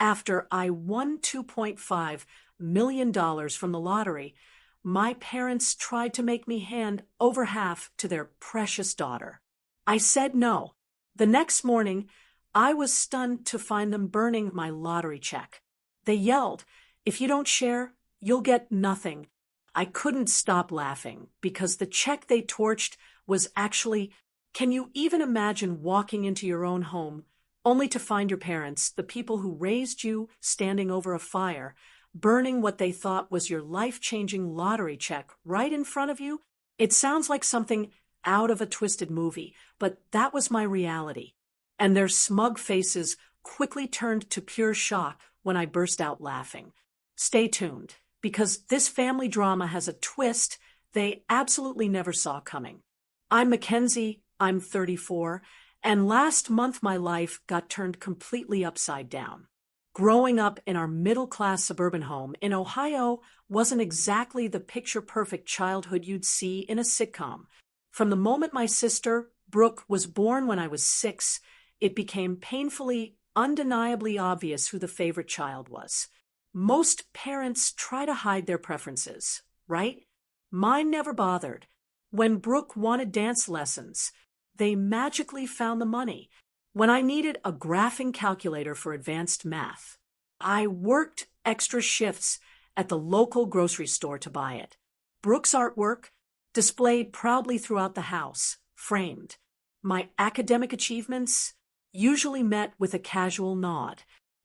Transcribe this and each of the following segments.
After I won $2.5 million from the lottery, my parents tried to make me hand over half to their precious daughter. I said no. The next morning, I was stunned to find them burning my lottery check. They yelled, "If you don't share, you'll get nothing." I couldn't stop laughing because the check they torched was actually, can you even imagine walking into your own home only to find your parents, the people who raised you, standing over a fire, burning what they thought was your life-changing lottery check right in front of you? It sounds like something out of a twisted movie, but that was my reality. And their smug faces quickly turned to pure shock when I burst out laughing. Stay tuned, because this family drama has a twist they absolutely never saw coming. I'm Mackenzie, I'm 34, and last month my life got turned completely upside down. Growing up in our middle-class suburban home in Ohio wasn't exactly the picture-perfect childhood you'd see in a sitcom. From the moment my sister, Brooke, was born when I was 6, it became painfully, undeniably obvious who the favorite child was. Most parents try to hide their preferences, right? Mine never bothered. When Brooke wanted dance lessons, they magically found the money. When I needed a graphing calculator for advanced math, I worked extra shifts at the local grocery store to buy it. Brooke's artwork, displayed proudly throughout the house, framed. My academic achievements, usually met with a casual nod.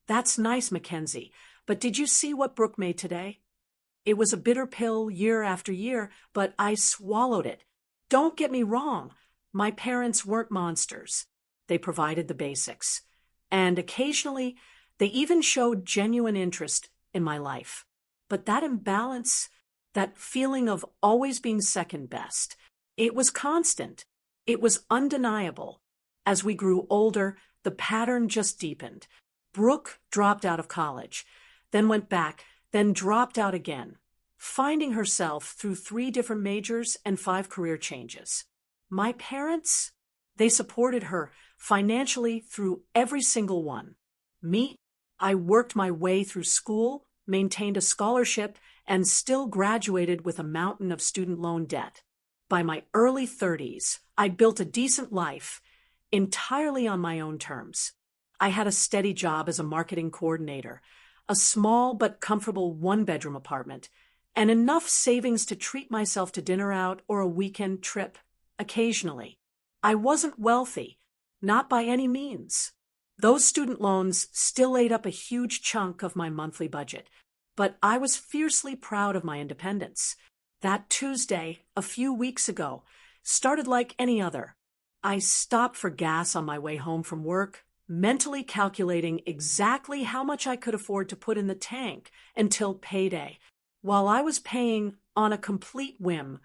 "That's nice, Mackenzie, but did you see what Brooke made today?" It was a bitter pill year after year, but I swallowed it. Don't get me wrong, my parents weren't monsters. They provided the basics. And occasionally, they even showed genuine interest in my life. But that imbalance, that feeling of always being second best, it was constant. It was undeniable. As we grew older, the pattern just deepened. Brooke dropped out of college, then went back, then dropped out again, finding herself through 3 different majors and 5 career changes. My parents, they supported her financially through every single one. Me, I worked my way through school, maintained a scholarship, and still graduated with a mountain of student loan debt. By my early 30s, I built a decent life, entirely on my own terms. I had a steady job as a marketing coordinator, a small but comfortable 1-bedroom apartment, and enough savings to treat myself to dinner out or a weekend trip, occasionally. I wasn't wealthy, not by any means. Those student loans still ate up a huge chunk of my monthly budget, but I was fiercely proud of my independence. That Tuesday, a few weeks ago, started like any other. I stopped for gas on my way home from work, mentally calculating exactly how much I could afford to put in the tank until payday. While I was paying on a complete whim,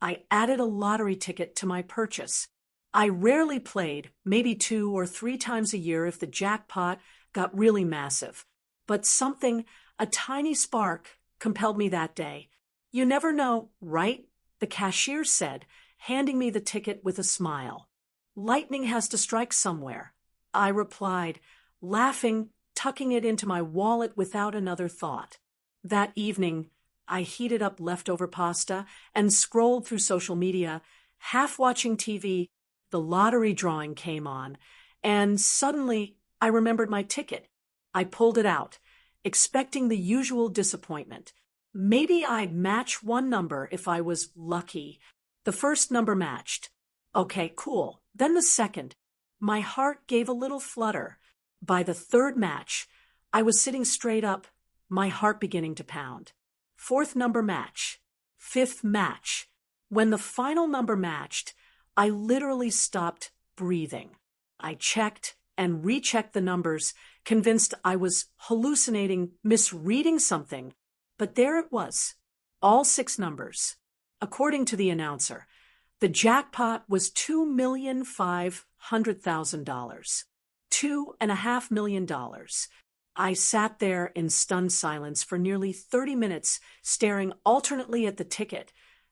I added a lottery ticket to my purchase. I rarely played, maybe 2 or 3 times a year if the jackpot got really massive. But something, a tiny spark, compelled me that day. "You never know, right?" the cashier said, handing me the ticket with a smile. "Lightning has to strike somewhere," I replied, laughing, tucking it into my wallet without another thought. That evening, I heated up leftover pasta and scrolled through social media, half watching TV. The lottery drawing came on, and suddenly I remembered my ticket. I pulled it out, expecting the usual disappointment. Maybe I'd match one number if I was lucky. The first number matched. Okay, cool. Then the second. My heart gave a little flutter. By the third match, I was sitting straight up, my heart beginning to pound. Fourth number match. Fifth match. When the final number matched, I literally stopped breathing. I checked and rechecked the numbers, convinced I was hallucinating, misreading something. But there it was, all 6 numbers. According to the announcer, the jackpot was $2,500,000. $2.5 million. I sat there in stunned silence for nearly 30 minutes, staring alternately at the ticket,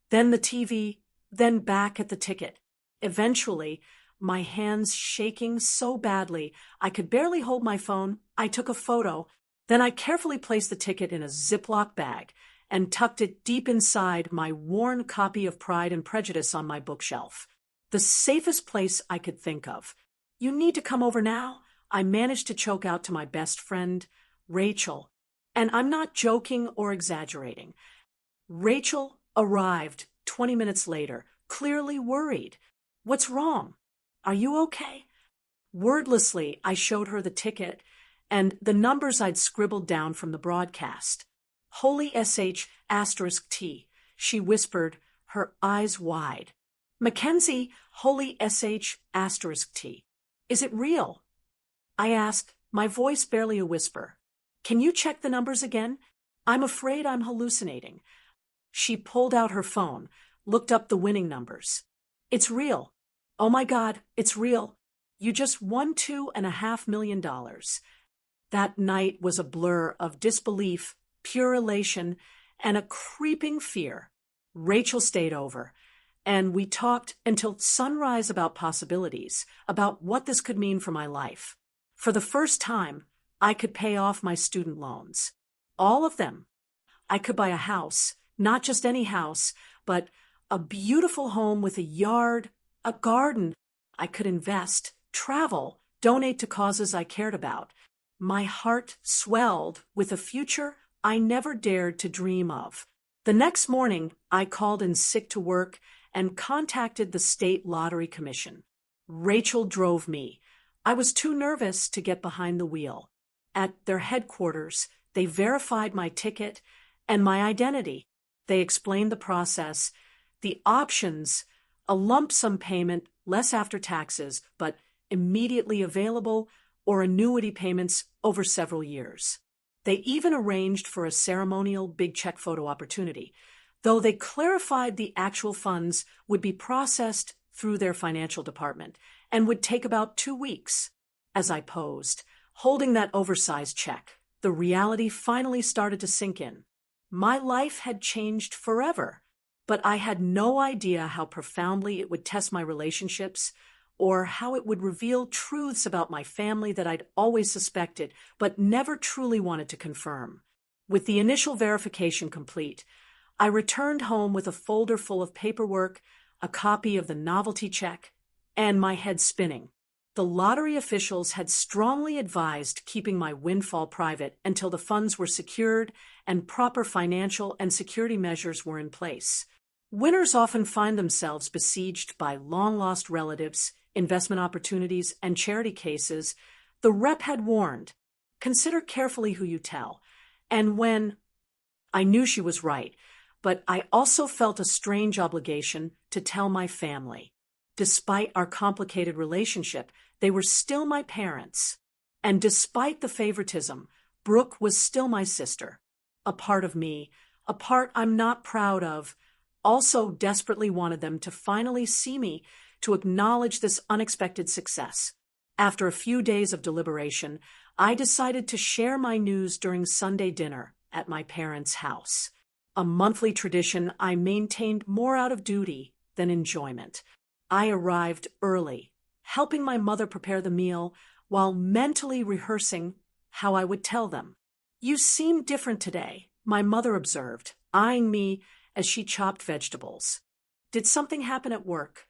then the TV, then back at the ticket. Eventually, my hands shaking so badly I could barely hold my phone. I took a photo. Then I carefully placed the ticket in a Ziploc bag and tucked it deep inside my worn copy of Pride and Prejudice on my bookshelf. The safest place I could think of. "You need to come over now," I managed to choke out to my best friend, Rachel. And I'm not joking or exaggerating. Rachel arrived 20 minutes later, clearly worried. "What's wrong? Are you okay?" Wordlessly, I showed her the ticket and the numbers I'd scribbled down from the broadcast. "Holy SH*T, she whispered, her eyes wide. "Mackenzie, holy SH*T. Is it real?" I asked, my voice barely a whisper. "Can you check the numbers again? I'm afraid I'm hallucinating." She pulled out her phone, looked up the winning numbers. "It's real. Oh my God, it's real. You just won $2.5 million. That night was a blur of disbelief, pure elation, and a creeping fear. Rachel stayed over, and we talked until sunrise about possibilities, about what this could mean for my life. For the first time, I could pay off my student loans. All of them. I could buy a house, not just any house, but a beautiful home with a yard, a garden. I could invest, travel, donate to causes I cared about. My heart swelled with a future I never dared to dream of. The next morning, I called in sick to work and contacted the State Lottery Commission. Rachel drove me. I was too nervous to get behind the wheel. At their headquarters, they verified my ticket and my identity. They explained the process, the options, a lump sum payment, less after taxes, but immediately available, or annuity payments over several years. They even arranged for a ceremonial big check photo opportunity, though they clarified the actual funds would be processed through their financial department and would take about 2 weeks. As I posed, holding that oversized check, the reality finally started to sink in. My life had changed forever, but I had no idea how profoundly it would test my relationships or how it would reveal truths about my family that I'd always suspected but never truly wanted to confirm. With the initial verification complete, I returned home with a folder full of paperwork, a copy of the novelty check, and my head spinning. The lottery officials had strongly advised keeping my windfall private until the funds were secured and proper financial and security measures were in place. Winners often find themselves besieged by long-lost relatives, investment opportunities, and charity cases. The rep had warned, "Consider carefully who you tell." And when I knew she was right, but I also felt a strange obligation to tell my family. Despite our complicated relationship, they were still my parents. And despite the favoritism, Brooke was still my sister. A part of me, a part I'm not proud of, also desperately wanted them to finally see me, to acknowledge this unexpected success. After a few days of deliberation, I decided to share my news during Sunday dinner at my parents' house. A monthly tradition I maintained more out of duty than enjoyment. I arrived early, helping my mother prepare the meal while mentally rehearsing how I would tell them. "You seem different today," my mother observed, eyeing me as she chopped vegetables. "Did something happen at work?"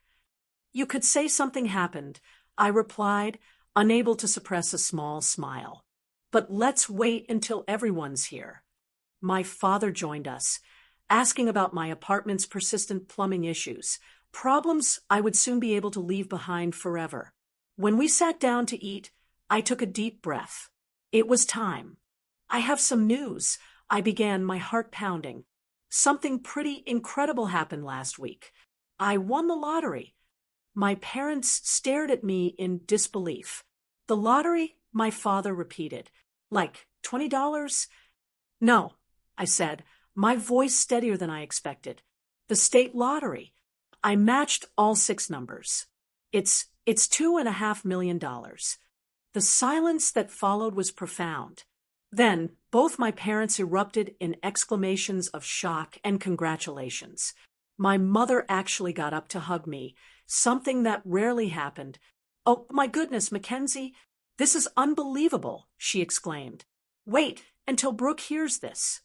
"You could say something happened," I replied, unable to suppress a small smile. "But let's wait until everyone's here." My father joined us, asking about my apartment's persistent plumbing issues, problems I would soon be able to leave behind forever. When we sat down to eat, I took a deep breath. It was time. "I have some news," I began, my heart pounding. "Something pretty incredible happened last week. I won the lottery." My parents stared at me in disbelief. "The lottery?" my father repeated. "Like $20? "No," I said, my voice steadier than I expected. "The state lottery." I matched all 6 numbers. It's $2.5 million. The silence that followed was profound. Then, both my parents erupted in exclamations of shock and congratulations. My mother actually got up to hug me, something that rarely happened. "Oh, my goodness, Mackenzie, this is unbelievable," she exclaimed. "Wait until Brooke hears this."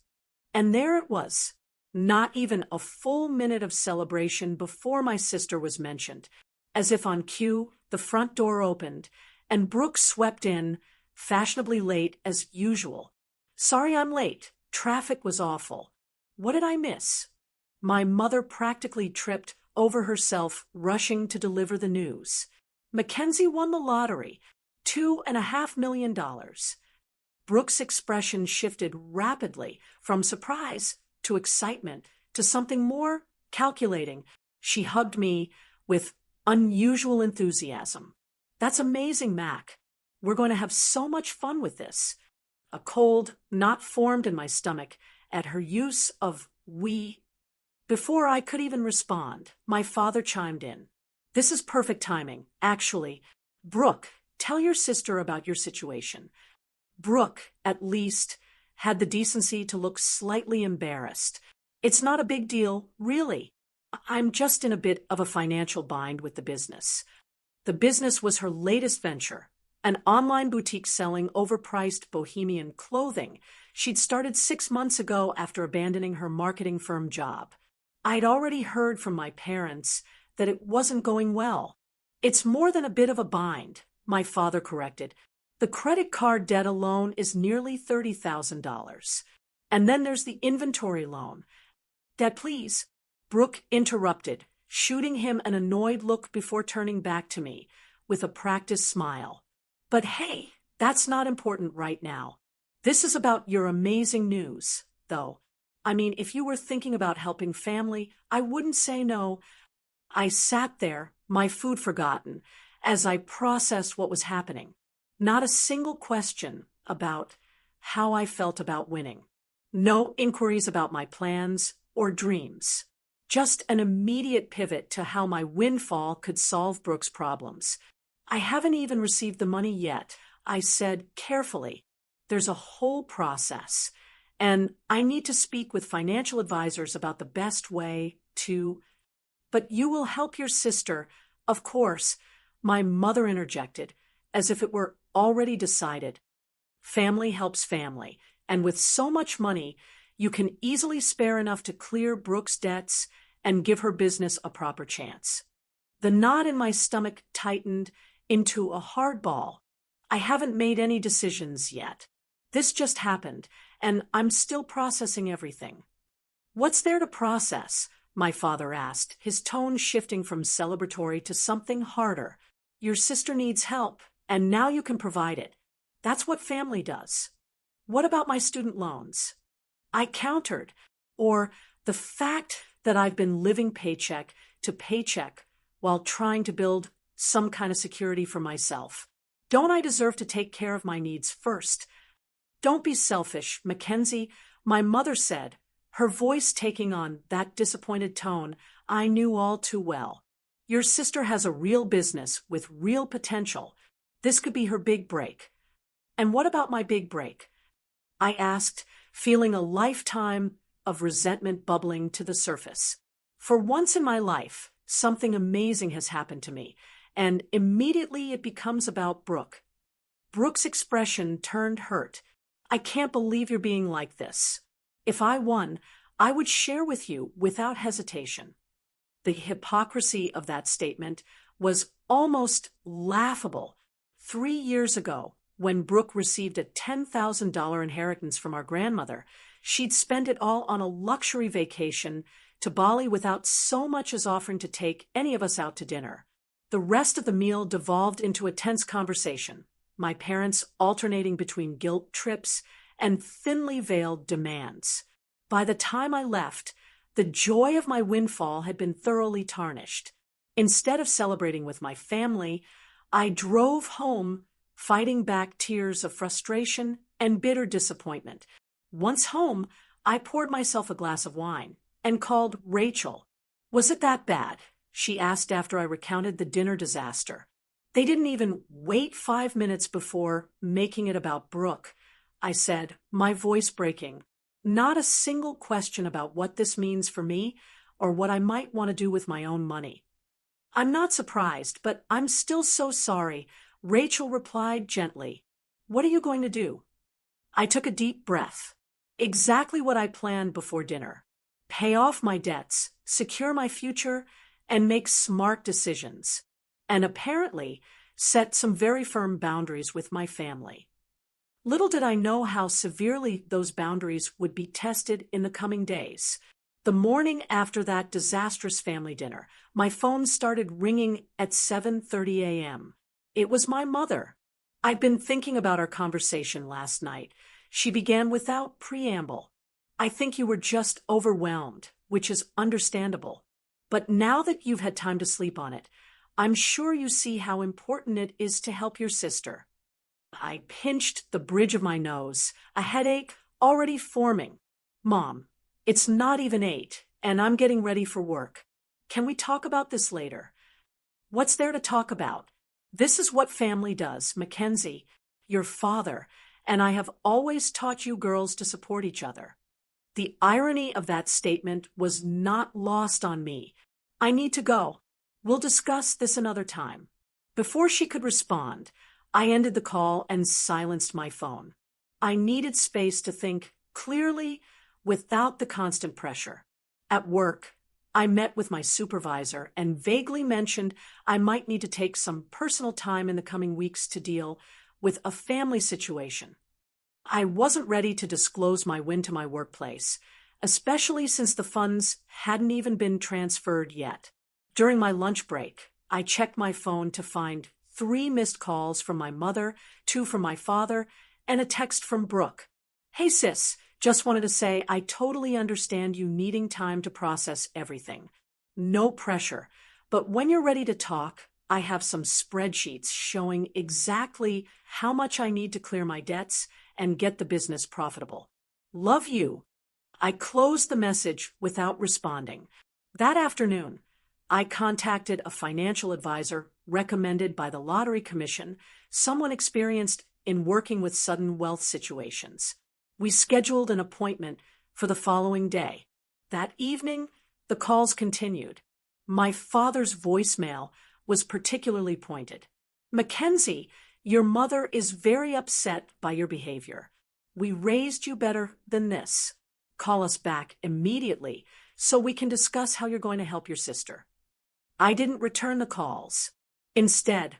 And there it was, not even a full minute of celebration before my sister was mentioned. As if on cue, the front door opened, and Brooke swept in, fashionably late as usual. "Sorry I'm late. Traffic was awful." What did I miss? My mother practically tripped over herself rushing to deliver the news. Mackenzie won the lottery, $2.5 million. Brooke's expression shifted rapidly from surprise to excitement to something more calculating. She hugged me with unusual enthusiasm. "That's amazing, Mac. We're going to have so much fun with this." A cold knot formed in my stomach at her use of we. Before I could even respond, my father chimed in. "This is perfect timing, actually. Brooke, tell your sister about your situation." Brooke, at least, had the decency to look slightly embarrassed. "It's not a big deal, really. I'm just in a bit of a financial bind with the business." The business was her latest venture, an online boutique selling overpriced bohemian clothing she'd started 6 months ago after abandoning her marketing firm job. I'd already heard from my parents that it wasn't going well. "It's more than a bit of a bind," my father corrected. "The credit card debt alone is nearly $30,000. And then there's the inventory loan." "Dad, please," Brooke interrupted, shooting him an annoyed look before turning back to me with a practiced smile. "But hey, that's not important right now. This is about your amazing news, though. I mean, if you were thinking about helping family, I wouldn't say no." I sat there, my food forgotten, as I processed what was happening. Not a single question about how I felt about winning. No inquiries about my plans or dreams. Just an immediate pivot to how my windfall could solve Brooke's problems. "I haven't even received the money yet," I said carefully. "There's a whole process, and I need to speak with financial advisors about the best way to—" "But you will help your sister, of course," my mother interjected, as if it were already decided. Family helps family, and with so much money, you can easily spare enough to clear Brooke's debts and give her business a proper chance. The knot in my stomach tightened into a hard ball. I haven't made any decisions yet. This just happened, and I'm still processing everything. "What's there to process?" my father asked, his tone shifting from celebratory to something harder. "Your sister needs help, and now you can provide it. That's what family does." "What about my student loans?" I countered, "or the fact that I've been living paycheck to paycheck while trying to build some kind of security for myself. Don't I deserve to take care of my needs first?" "Don't be selfish, Mackenzie," my mother said, her voice taking on that disappointed tone I knew all too well. "Your sister has a real business with real potential. This could be her big break." "And what about my big break?" I asked, feeling a lifetime of resentment bubbling to the surface. For once in my life, something amazing has happened to me, and immediately it becomes about Brooke. Brooke's expression turned hurt. "I can't believe you're being like this. If I won, I would share with you without hesitation." The hypocrisy of that statement was almost laughable. 3 years ago, when Brooke received a $10,000 inheritance from our grandmother, she'd spend it all on a luxury vacation to Bali without so much as offering to take any of us out to dinner. The rest of the meal devolved into a tense conversation, my parents alternating between guilt trips and thinly veiled demands. By the time I left, the joy of my windfall had been thoroughly tarnished. Instead of celebrating with my family, I drove home fighting back tears of frustration and bitter disappointment. Once home, I poured myself a glass of wine and called Rachel. "Was it that bad?" she asked after I recounted the dinner disaster. "They didn't even wait 5 minutes before making it about Brooke," I said, my voice breaking. Not a single question about what this means for me or what I might want to do with my own money. I'm not surprised, but I'm still so sorry, Rachel replied gently. What are you going to do? I took a deep breath. Exactly what I planned before dinner. Pay off my debts, secure my future, and make smart decisions. And apparently, set some very firm boundaries with my family. Little did I know how severely those boundaries would be tested in the coming days. The morning after that disastrous family dinner, my phone started ringing at 7:30 a.m. It was my mother. I'd been thinking about our conversation last night. She began without preamble. I think you were just overwhelmed, which is understandable. But now that you've had time to sleep on it, I'm sure you see how important it is to help your sister. I pinched the bridge of my nose, a headache already forming. Mom, it's not even 8, and I'm getting ready for work. Can we talk about this later? What's there to talk about? This is what family does, Mackenzie, your father, and I have always taught you girls to support each other. The irony of that statement was not lost on me. I need to go. We'll discuss this another time. Before she could respond, I ended the call and silenced my phone. I needed space to think clearly without the constant pressure. At work, I met with my supervisor and vaguely mentioned I might need to take some personal time in the coming weeks to deal with a family situation. I wasn't ready to disclose my win to my workplace, especially since the funds hadn't even been transferred yet. During my lunch break, I checked my phone to find 3 missed calls from my mother, 2 from my father, and a text from Brooke. Hey sis, just wanted to say I totally understand you needing time to process everything. No pressure, but when you're ready to talk, I have some spreadsheets showing exactly how much I need to clear my debts and get the business profitable. Love you. I closed the message without responding. That afternoon, I contacted a financial advisor recommended by the Lottery Commission, someone experienced in working with sudden wealth situations. We scheduled an appointment for the following day. That evening, the calls continued. My father's voicemail was particularly pointed. Mackenzie, your mother is very upset by your behavior. We raised you better than this. Call us back immediately so we can discuss how you're going to help your sister. I didn't return the calls. Instead,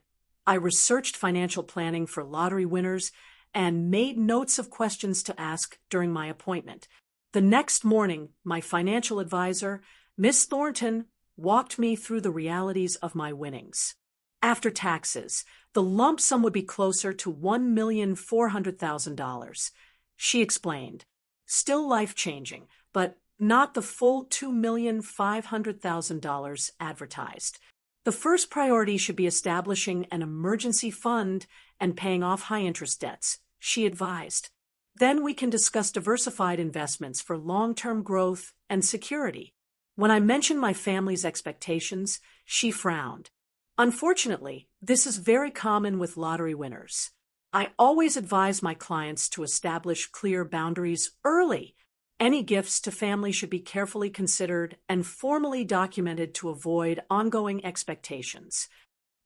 I researched financial planning for lottery winners and made notes of questions to ask during my appointment. The next morning, my financial advisor, Miss Thornton, walked me through the realities of my winnings. After taxes, the lump sum would be closer to $1,400,000. She explained, still life-changing, but not the full $2,500,000 advertised. The first priority should be establishing an emergency fund and paying off high-interest debts, she advised. Then we can discuss diversified investments for long-term growth and security. When I mentioned my family's expectations, she frowned. Unfortunately, this is very common with lottery winners. I always advise my clients to establish clear boundaries early. Any gifts to family should be carefully considered and formally documented to avoid ongoing expectations.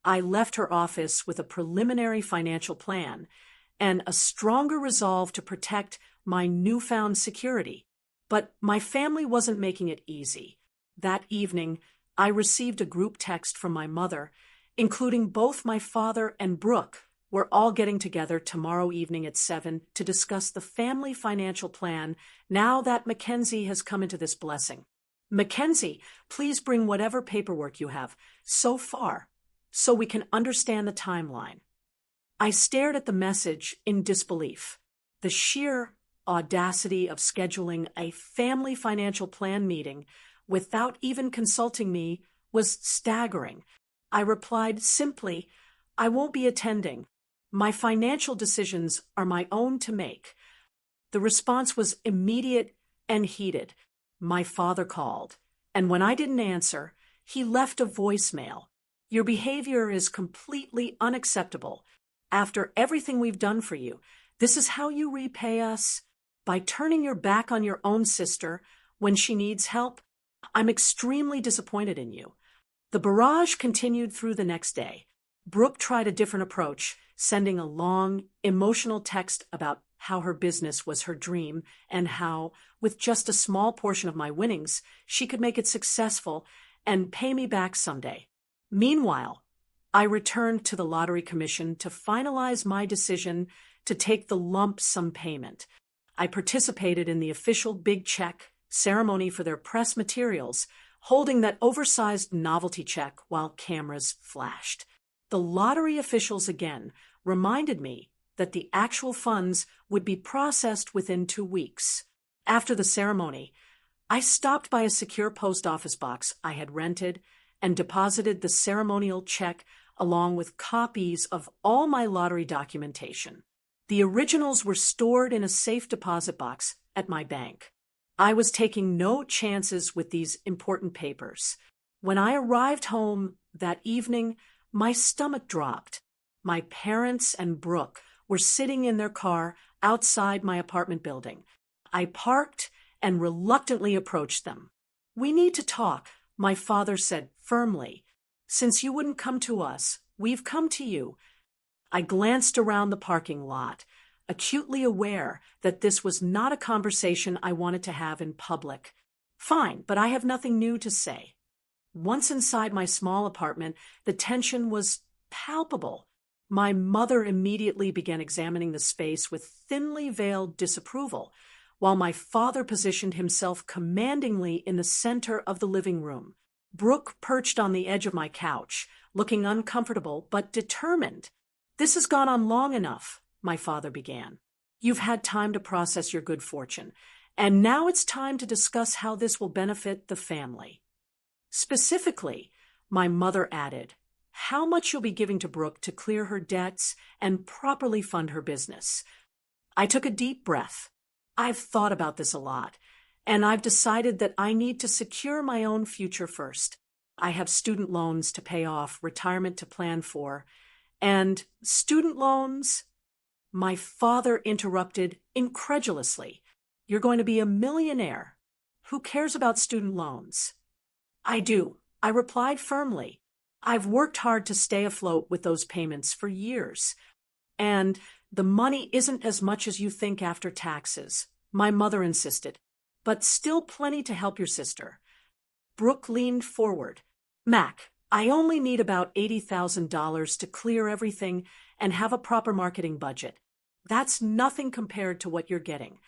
I left her office with a preliminary financial plan and a stronger resolve to protect my newfound security. But my family wasn't making it easy. That evening, I received a group text from my mother, including both my father and Brooke. We're all getting together tomorrow evening at 7 to discuss the family financial plan now that Mackenzie has come into this blessing. Mackenzie, please bring whatever paperwork you have so far so we can understand the timeline. I stared at the message in disbelief. The sheer audacity of scheduling a family financial plan meeting without even consulting me was staggering. I replied simply, I won't be attending. My financial decisions are my own to make. The response was immediate and heated. My father called, and when I didn't answer, he left a voicemail. Your behavior is completely unacceptable. After everything we've done for you, this is how you repay us? By turning your back on your own sister when she needs help? I'm extremely disappointed in you. The barrage continued through the next day. Brooke tried a different approach, sending a long, emotional text about how her business was her dream and how, with just a small portion of my winnings, she could make it successful and pay me back someday. Meanwhile, I returned to the lottery commission to finalize my decision to take the lump sum payment. I participated in the official big check ceremony for their press materials, holding that oversized novelty check while cameras flashed. The lottery officials again reminded me that the actual funds would be processed within 2 weeks. After the ceremony, I stopped by a secure post office box I had rented and deposited the ceremonial check along with copies of all my lottery documentation. The originals were stored in a safe deposit box at my bank. I was taking no chances with these important papers. When I arrived home that evening, my stomach dropped. My parents and Brooke were sitting in their car outside my apartment building. I parked and reluctantly approached them. "We need to talk," my father said firmly. "Since you wouldn't come to us, we've come to you." I glanced around the parking lot, acutely aware that this was not a conversation I wanted to have in public. Fine, but I have nothing new to say. Once inside my small apartment, the tension was palpable. My mother immediately began examining the space with thinly veiled disapproval, while my father positioned himself commandingly in the center of the living room. Brooke perched on the edge of my couch, looking uncomfortable but determined. "This has gone on long enough," my father began. "You've had time to process your good fortune, and now it's time to discuss how this will benefit the family. Specifically," my mother added, "how much you'll be giving to Brooke to clear her debts and properly fund her business." I took a deep breath. I've thought about this a lot, and I've decided that I need to secure my own future first. I have student loans to pay off, retirement to plan for, and student loans? My father interrupted incredulously. "You're going to be a millionaire. Who cares about student loans?" "I do," I replied firmly. "I've worked hard to stay afloat with those payments for years. And the money isn't as much as you think after taxes," my mother insisted, "but still plenty to help your sister." Brooke leaned forward. "Mac, I only need about $80,000 to clear everything and have a proper marketing budget. That's nothing compared to what you're getting."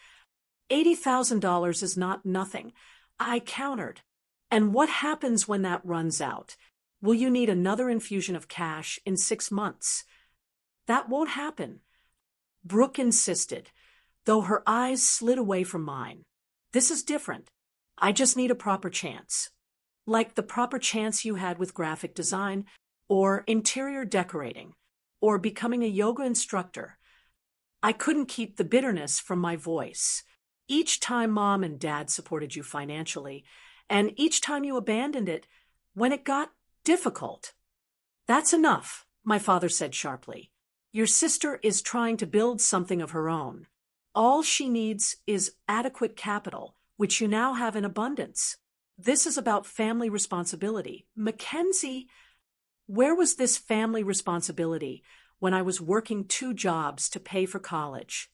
$80,000 is not nothing, I countered. "And what happens when that runs out? Will you need another infusion of cash in 6 months?" "That won't happen," Brooke insisted, though her eyes slid away from mine. "This is different. I just need a proper chance. Like the proper chance you had with graphic design, or interior decorating, or becoming a yoga instructor." I couldn't keep the bitterness from my voice. "Each time Mom and Dad supported you financially, and each time you abandoned it when it got difficult." "That's enough," my father said sharply. "Your sister is trying to build something of her own. All she needs is adequate capital, which you now have in abundance. This is about family responsibility. Mackenzie, where was this family responsibility when I was working 2 jobs to pay for college?"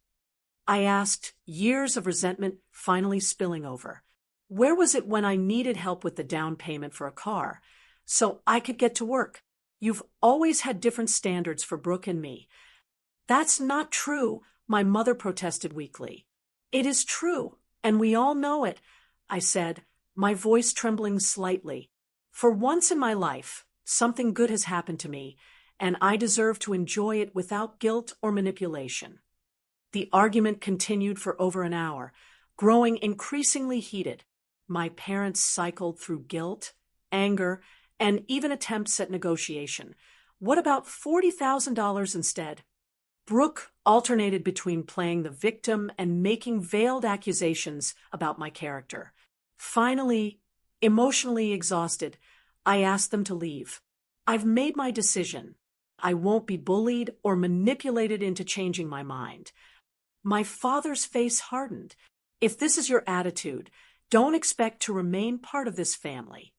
I asked, years of resentment finally spilling over. "Where was it when I needed help with the down payment for a car, so I could get to work? You've always had different standards for Brooke and me." "That's not true," my mother protested weakly. "It is true, and we all know it," I said, my voice trembling slightly. "For once in my life, something good has happened to me, and I deserve to enjoy it without guilt or manipulation." The argument continued for over an hour, growing increasingly heated. My parents cycled through guilt, anger, and even attempts at negotiation. "What about $40,000 instead?" Brooke alternated between playing the victim and making veiled accusations about my character. Finally, emotionally exhausted, I asked them to leave. "I've made my decision. I won't be bullied or manipulated into changing my mind." My father's face hardened. "If this is your attitude, don't expect to remain part of this family."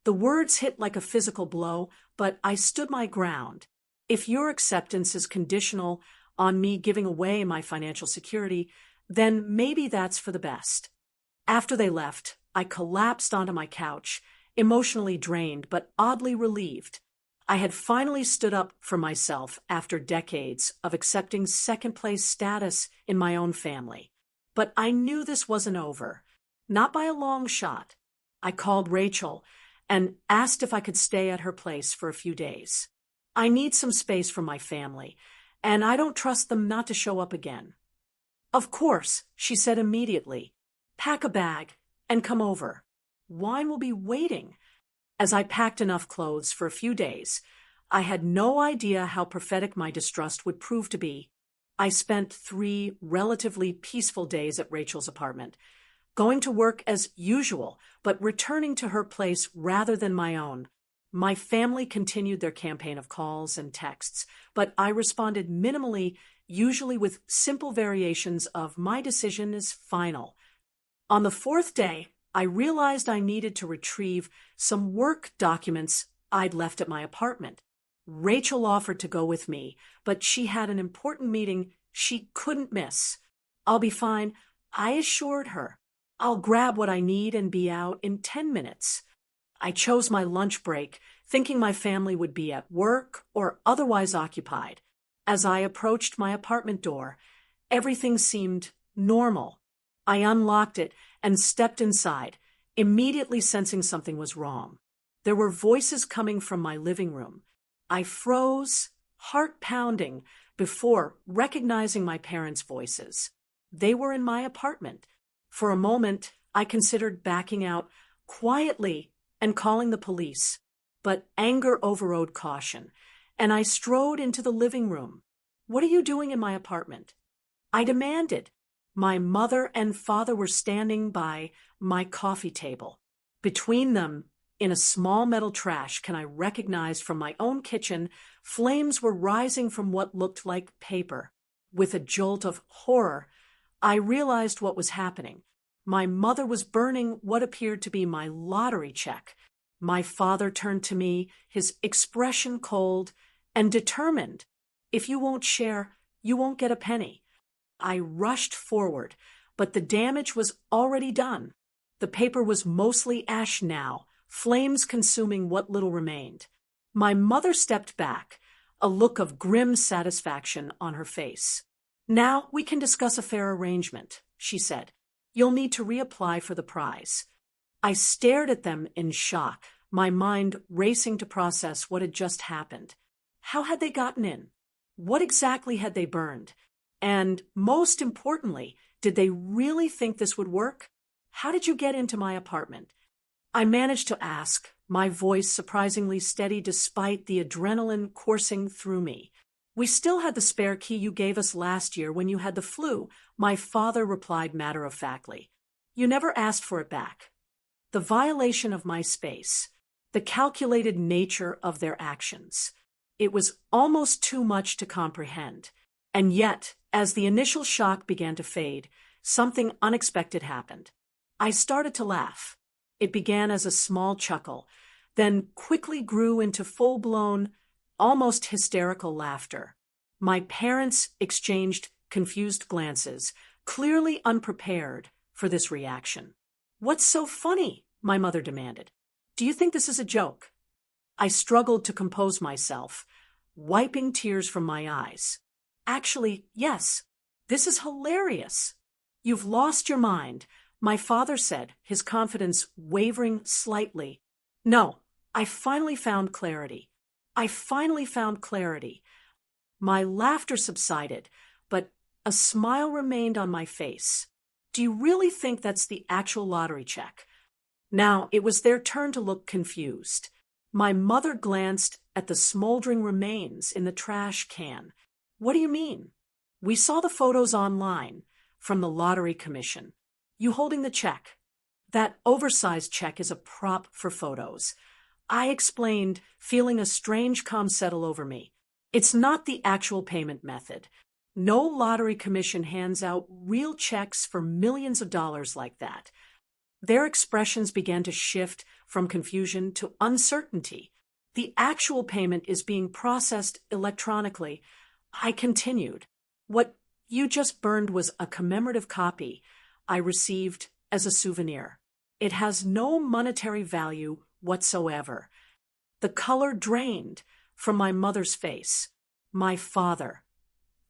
The words hit like a physical blow, but I stood my ground. If your acceptance is conditional on me giving away my financial security, then maybe that's for the best. After they left, I collapsed onto my couch, emotionally drained but oddly relieved. I had finally stood up for myself after decades of accepting second-place status in my own family. But I knew this wasn't over. Not by a long shot. I called Rachel and asked if I could stay at her place for a few days. I need some space from my family, and I don't trust them not to show up again. Of course, she said immediately. Pack a bag and come over. Wine will be waiting. As I packed enough clothes for a few days, I had no idea how prophetic my distrust would prove to be. I spent 3 relatively peaceful days at Rachel's apartment, going to work as usual, but returning to her place rather than my own. My family continued their campaign of calls and texts, but I responded minimally, usually with simple variations of "my decision is final." On the 4th day, I realized I needed to retrieve some work documents I'd left at my apartment. Rachel offered to go with me, but she had an important meeting she couldn't miss. "I'll be fine," I assured her. "I'll grab what I need and be out in 10 minutes. I chose my lunch break, thinking my family would be at work or otherwise occupied. As I approached my apartment door, everything seemed normal. I unlocked it and stepped inside, immediately sensing something was wrong. There were voices coming from my living room. I froze, heart pounding, before recognizing my parents' voices. They were in my apartment. For a moment, I considered backing out quietly and calling the police, but anger overrode caution, and I strode into the living room. "What are you doing in my apartment?" I demanded. My mother and father were standing by my coffee table. Between them, in a small metal trash can I recognized from my own kitchen, flames were rising from what looked like paper. With a jolt of horror, I realized what was happening. My mother was burning what appeared to be my lottery check. My father turned to me, his expression cold and determined. "If you won't share, you won't get a penny." I rushed forward, but the damage was already done. The paper was mostly ash now, flames consuming what little remained. My mother stepped back, a look of grim satisfaction on her face. "Now we can discuss a fair arrangement," she said. "You'll need to reapply for the prize." I stared at them in shock, my mind racing to process what had just happened. How had they gotten in? What exactly had they burned? And most importantly, did they really think this would work? "How did you get into my apartment?" I managed to ask, my voice surprisingly steady despite the adrenaline coursing through me. "We still had the spare key you gave us last year when you had the flu," my father replied matter-of-factly. "You never asked for it back." The violation of my space, the calculated nature of their actions. It was almost too much to comprehend. And yet, as the initial shock began to fade, something unexpected happened. I started to laugh. It began as a small chuckle, then quickly grew into full-blown, almost hysterical laughter. My parents exchanged confused glances, clearly unprepared for this reaction. "What's so funny?" my mother demanded. "Do you think this is a joke?" I struggled to compose myself, wiping tears from my eyes. "Actually, yes. This is hilarious." "You've lost your mind," my father said, his confidence wavering slightly. "No, I finally found clarity. I finally found clarity." My laughter subsided, but a smile remained on my face. "Do you really think that's the actual lottery check?" Now it was their turn to look confused. My mother glanced at the smoldering remains in the trash can. "What do you mean?" "We saw the photos online from the Lottery Commission. You holding the check." "That oversized check is a prop for photos," I explained, feeling a strange calm settle over me. "It's not the actual payment method. No Lottery Commission hands out real checks for millions of dollars like that." Their expressions began to shift from confusion to uncertainty. The actual payment is being processed electronically. I continued. What you just burned was a commemorative copy I received as a souvenir. It has no monetary value whatsoever. The color drained from my mother's face. My father,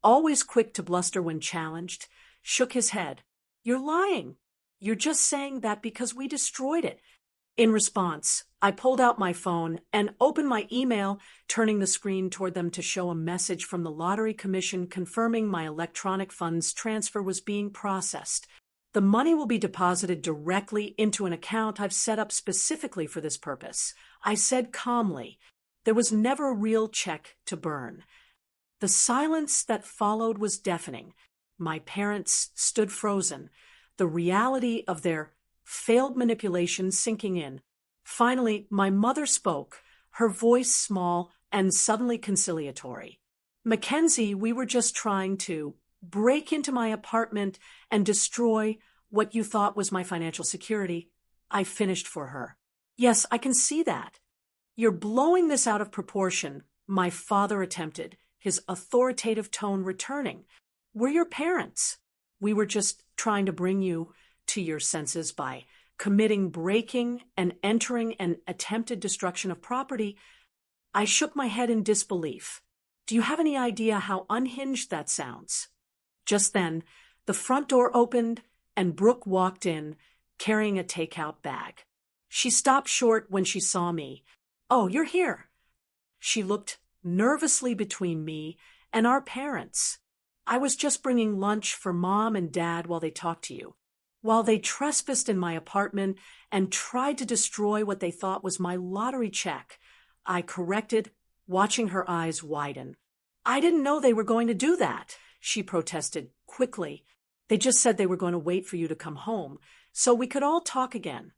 always quick to bluster when challenged, shook his head. You're lying. You're just saying that because we destroyed it. In response, I pulled out my phone and opened my email, turning the screen toward them to show a message from the Lottery Commission confirming my electronic funds transfer was being processed. The money will be deposited directly into an account I've set up specifically for this purpose, I said calmly. There was never a real check to burn. The silence that followed was deafening. My parents stood frozen, the reality of their failed manipulation sinking in. Finally, my mother spoke, her voice small and suddenly conciliatory. Mackenzie, we were just trying to break into my apartment and destroy what you thought was my financial security. I finished for her. Yes, I can see that. You're blowing this out of proportion, my father attempted, his authoritative tone returning. We're your parents. We were just trying to bring you to your senses by committing breaking and entering and attempted destruction of property. I shook my head in disbelief. Do you have any idea how unhinged that sounds? Just then, the front door opened and Brooke walked in, carrying a takeout bag. She stopped short when she saw me. Oh, you're here. She looked nervously between me and our parents. I was just bringing lunch for Mom and Dad while they talked to you. While they trespassed in my apartment and tried to destroy what they thought was my lottery check, I corrected, watching her eyes widen. I didn't know they were going to do that, she protested quickly. They just said they were going to wait for you to come home so we could all talk again.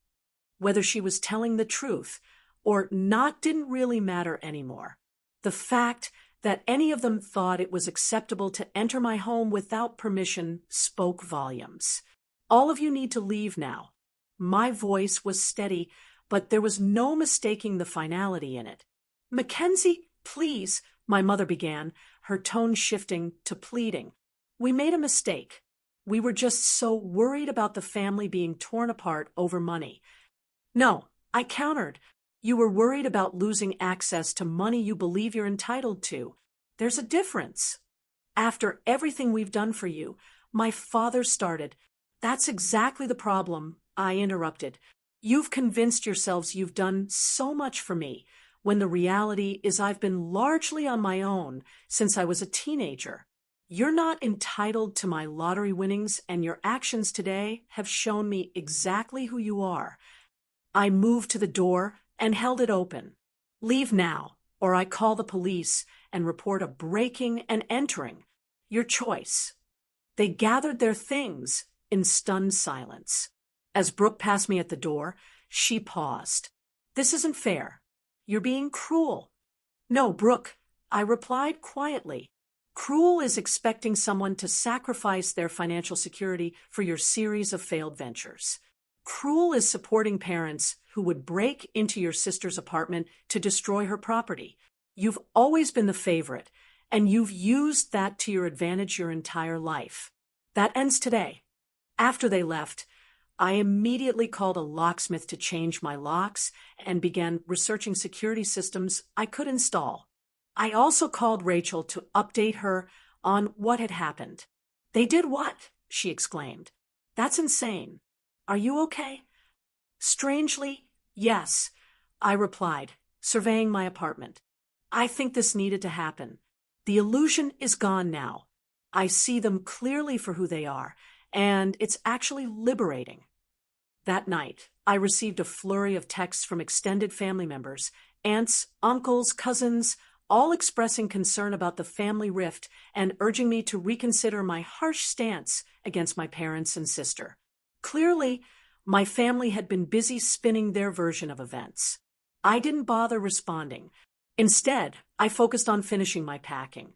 Whether she was telling the truth or not didn't really matter anymore. The fact that any of them thought it was acceptable to enter my home without permission spoke volumes. All of you need to leave now. My voice was steady, but there was no mistaking the finality in it. Mackenzie, please, my mother began, her tone shifting to pleading. We made a mistake. We were just so worried about the family being torn apart over money. No, I countered. You were worried about losing access to money you believe you're entitled to. There's a difference. After everything we've done for you, my father started. That's exactly the problem, I interrupted. You've convinced yourselves you've done so much for me, when the reality is I've been largely on my own since I was a teenager. You're not entitled to my lottery winnings, and your actions today have shown me exactly who you are. I moved to the door and held it open. Leave now, or I call the police and report a breaking and entering. Your choice. They gathered their things in stunned silence. As Brooke passed me at the door, she paused. This isn't fair. You're being cruel. No, Brooke, I replied quietly. Cruel is expecting someone to sacrifice their financial security for your series of failed ventures. Cruel is supporting parents who would break into your sister's apartment to destroy her property. You've always been the favorite, and you've used that to your advantage your entire life. That ends today. After they left, I immediately called a locksmith to change my locks and began researching security systems I could install. I also called Rachel to update her on what had happened. They did what? She exclaimed. That's insane. Are you okay? Strangely, yes, I replied, surveying my apartment. I think this needed to happen. The illusion is gone now. I see them clearly for who they are, and it's actually liberating. That night, I received a flurry of texts from extended family members, aunts, uncles, cousins, all expressing concern about the family rift and urging me to reconsider my harsh stance against my parents and sister. Clearly, my family had been busy spinning their version of events. I didn't bother responding. Instead, I focused on finishing my packing.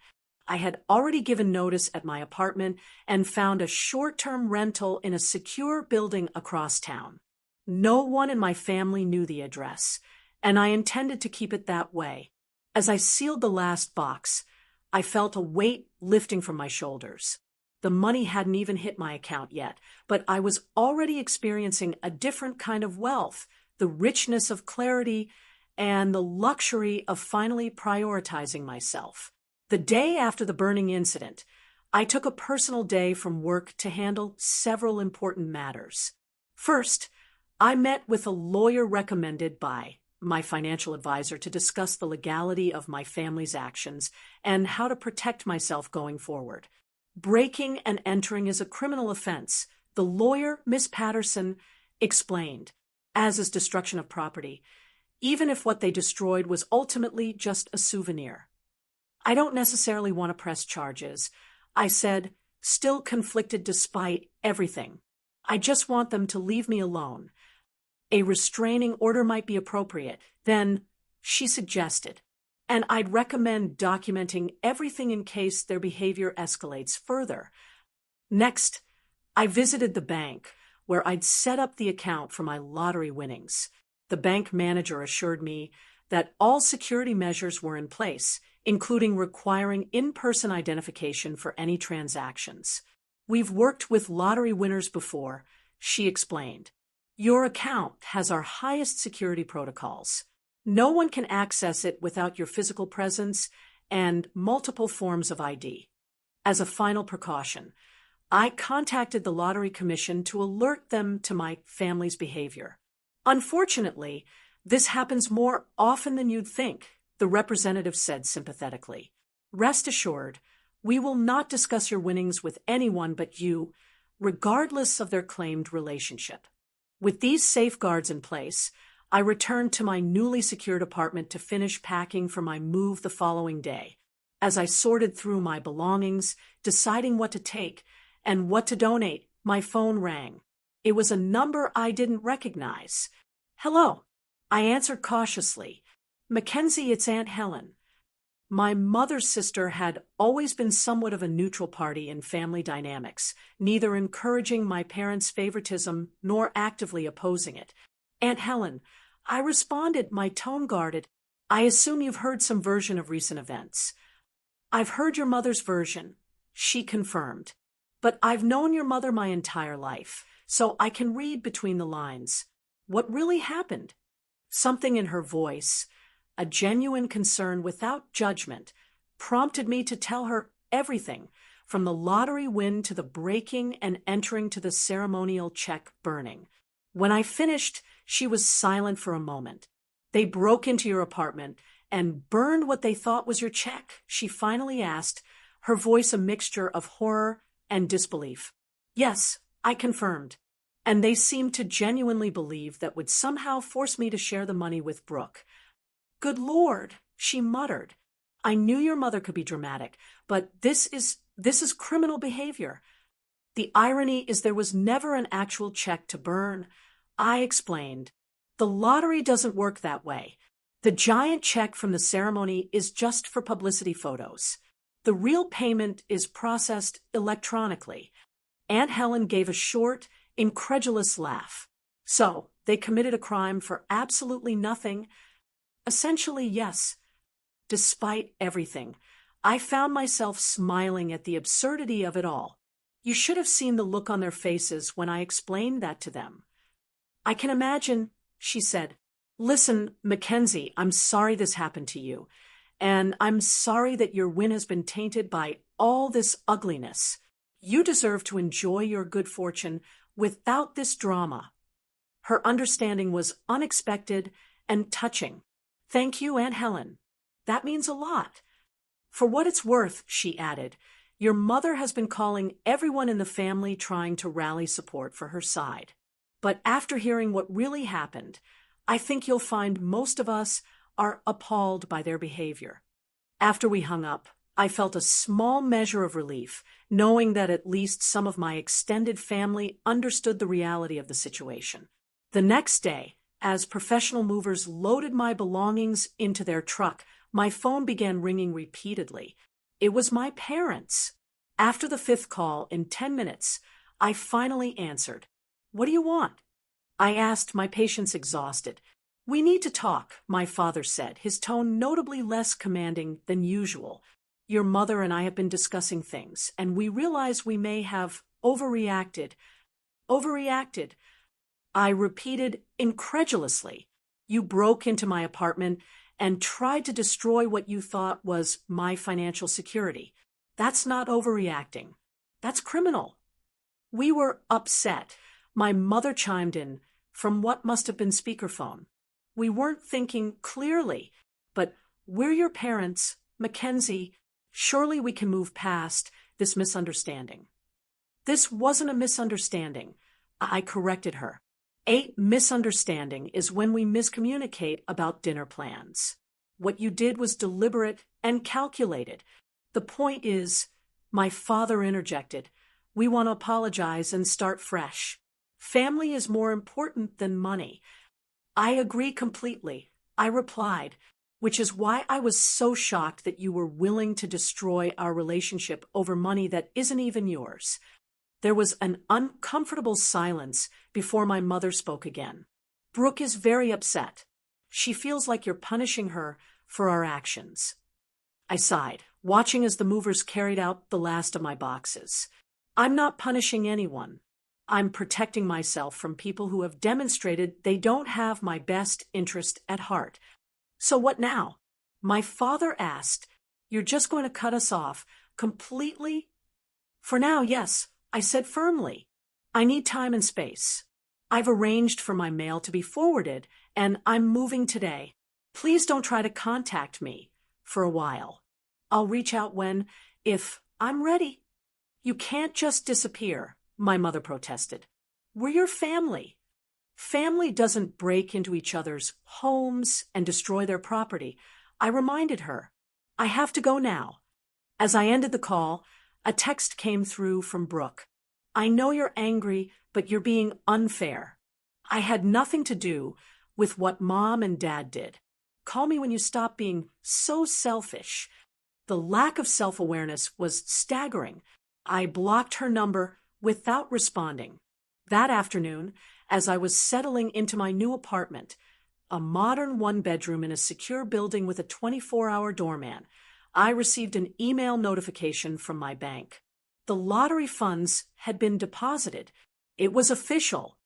I had already given notice at my apartment and found a short-term rental in a secure building across town. No one in my family knew the address, and I intended to keep it that way. As I sealed the last box, I felt a weight lifting from my shoulders. The money hadn't even hit my account yet, but I was already experiencing a different kind of wealth, the richness of clarity, and the luxury of finally prioritizing myself. The day after the burning incident, I took a personal day from work to handle several important matters. First, I met with a lawyer recommended by my financial advisor to discuss the legality of my family's actions and how to protect myself going forward. Breaking and entering is a criminal offense, the lawyer, Miss Patterson, explained, as is destruction of property, even if what they destroyed was ultimately just a souvenir. I don't necessarily want to press charges, I said, still conflicted despite everything. I just want them to leave me alone. A restraining order might be appropriate. Then, she suggested, and I'd recommend documenting everything in case their behavior escalates further. Next, I visited the bank, where I'd set up the account for my lottery winnings. The bank manager assured me that all security measures were in place, including requiring in-person identification for any transactions. We've worked with lottery winners before, she explained. Your account has our highest security protocols. No one can access it without your physical presence and multiple forms of ID. As a final precaution, I contacted the Lottery Commission to alert them to my family's behavior. Unfortunately, this happens more often than you'd think, the representative said sympathetically. Rest assured, we will not discuss your winnings with anyone but you, regardless of their claimed relationship. With these safeguards in place, I returned to my newly secured apartment to finish packing for my move the following day. As I sorted through my belongings, deciding what to take and what to donate, my phone rang. It was a number I didn't recognize. Hello, I answered cautiously. Mackenzie, it's Aunt Helen. My mother's sister had always been somewhat of a neutral party in family dynamics, neither encouraging my parents' favoritism nor actively opposing it. Aunt Helen, I responded, my tone guarded. I assume you've heard some version of recent events. I've heard your mother's version, she confirmed. But I've known your mother my entire life, so I can read between the lines. What really happened? Something in her voice, a genuine concern without judgment, prompted me to tell her everything, from the lottery win to the breaking and entering to the ceremonial check burning. When I finished, she was silent for a moment. They broke into your apartment and burned what they thought was your check, she finally asked, her voice a mixture of horror and disbelief. Yes, I confirmed. And they seemed to genuinely believe that would somehow force me to share the money with Brooke. Good Lord, she muttered. I knew your mother could be dramatic, but this is criminal behavior. The irony is there was never an actual check to burn. I explained. The lottery doesn't work that way. The giant check from the ceremony is just for publicity photos. The real payment is processed electronically. Aunt Helen gave a short, incredulous laugh. So, they committed a crime for absolutely nothing? Essentially, yes. Despite everything, I found myself smiling at the absurdity of it all. You should have seen the look on their faces when I explained that to them. I can imagine, she said. Listen, Mackenzie, I'm sorry this happened to you, and I'm sorry that your win has been tainted by all this ugliness. You deserve to enjoy your good fortune without this drama. Her understanding was unexpected and touching. Thank you, Aunt Helen. That means a lot. For what it's worth, she added, your mother has been calling everyone in the family trying to rally support for her side. But after hearing what really happened, I think you'll find most of us are appalled by their behavior. After we hung up, I felt a small measure of relief, knowing that at least some of my extended family understood the reality of the situation. The next day, as professional movers loaded my belongings into their truck, my phone began ringing repeatedly. It was my parents. After the fifth call, in 10 minutes, I finally answered. What do you want? I asked, my patience exhausted. We need to talk, my father said, his tone notably less commanding than usual. Your mother and I have been discussing things, and we realize we may have overreacted. Overreacted, I repeated incredulously. You broke into my apartment and tried to destroy what you thought was my financial security. That's not overreacting. That's criminal. We were upset. My mother chimed in from what must have been speakerphone. We weren't thinking clearly, but we're your parents, Mackenzie. Surely we can move past this misunderstanding. This wasn't a misunderstanding, I corrected her. A misunderstanding is when we miscommunicate about dinner plans. What you did was deliberate and calculated. The point is, my father interjected, we want to apologize and start fresh. Family is more important than money. I agree completely, I replied, which is why I was so shocked that you were willing to destroy our relationship over money that isn't even yours. There was an uncomfortable silence before my mother spoke again. Brooke is very upset. She feels like you're punishing her for our actions. I sighed, watching as the movers carried out the last of my boxes. I'm not punishing anyone. I'm protecting myself from people who have demonstrated they don't have my best interest at heart. So what now? My father asked. You're just going to cut us off completely? For now, yes, I said firmly. I need time and space. I've arranged for my mail to be forwarded, and I'm moving today. Please don't try to contact me for a while. I'll reach out if I'm ready. You can't just disappear, my mother protested. We're your family. Family doesn't break into each other's homes and destroy their property. I reminded her. I have to go now. As I ended the call, a text came through from Brooke. I know you're angry, but you're being unfair. I had nothing to do with what Mom and Dad did. Call me when you stop being so selfish. The lack of self-awareness was staggering. I blocked her number without responding. That afternoon, as I was settling into my new apartment, a modern one-bedroom in a secure building with a 24-hour doorman, I received an email notification from my bank. The lottery funds had been deposited. It was official.